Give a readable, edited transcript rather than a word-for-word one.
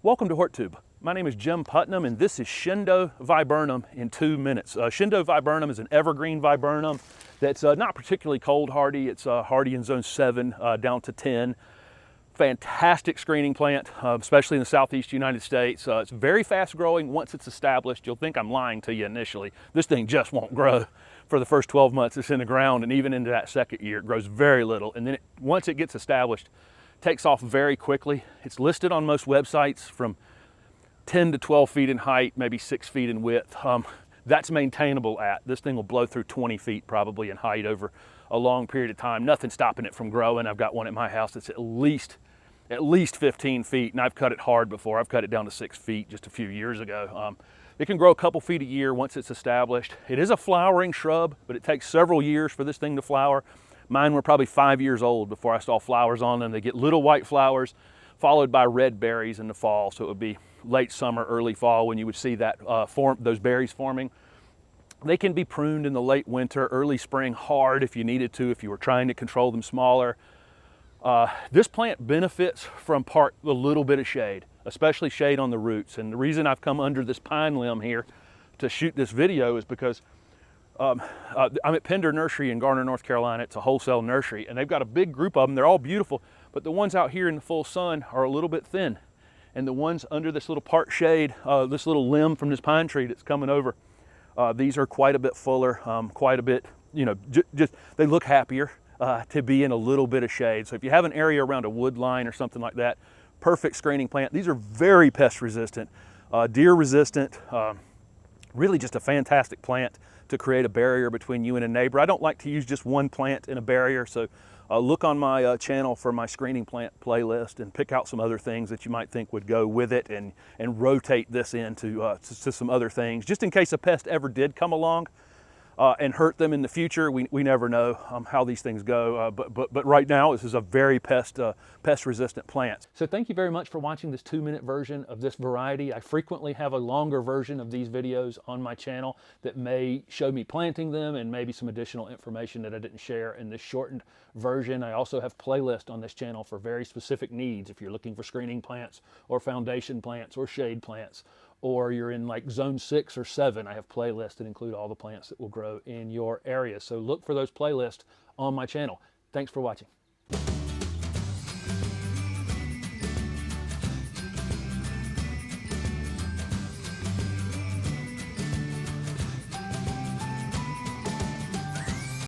Welcome to HortTube. My name is Jim Putnam and this is Chindo Viburnum in 2 minutes. Chindo Viburnum is an evergreen viburnum that's not particularly cold hardy. It's hardy in zone 7 down to 10. Fantastic screening plant, especially in the southeast United States. It's very fast growing. Once it's established, you'll think I'm lying to you initially. This thing just won't grow for the first 12 months it's in the ground, and even into that second year it grows very little. And then once it gets established, takes off very quickly. It's listed on most websites from 10 to 12 feet in height, maybe 6 feet in width. That's maintainable at. This thing will blow through 20 feet probably in height over a long period of time. Nothing stopping it from growing. I've got one at my house that's at least 15 feet, and I've cut it hard before. I've cut it down to 6 feet just a few years ago. It can grow a couple feet a year once it's established. It is a flowering shrub, but it takes several years for this thing to flower. Mine were probably 5 years old before I saw flowers on them. They get little white flowers followed by red berries in the fall. So it would be late summer, early fall when you would see that those berries forming. They can be pruned in the late winter, early spring hard if you needed to, if you were trying to control them smaller. This plant benefits from a little bit of shade, especially shade on the roots. And the reason I've come under this pine limb here to shoot this video is because I'm at Pender Nursery in Garner, North Carolina. It's a wholesale nursery, and they've got a big group of them. They're all beautiful, but the ones out here in the full sun are a little bit thin. And the ones under this little part shade, this little limb from this pine tree that's coming over, these are quite a bit fuller, quite a bit, just they look happier to be in a little bit of shade. So if you have an area around a wood line or something like that, perfect screening plant. These are very pest resistant, deer resistant, really just a fantastic plant to create a barrier between you and a neighbor. I don't like to use just one plant in a barrier, so look on my channel for my screening plant playlist and pick out some other things that you might think would go with it, and rotate this into to some other things, just in case a pest ever did come along and hurt them in the future. We never know how these things go, but right now this is a very pest resistant plant. So thank you very much for watching this 2-minute version of this variety. I frequently have a longer version of these videos on my channel that may show me planting them and maybe some additional information that I didn't share in this shortened version. I also have playlists on this channel for very specific needs. If you're looking for screening plants or foundation plants or shade plants, or you're in like zone 6 or 7, I have playlists that include all the plants that will grow in your area. So look for those playlists on my channel. Thanks for watching.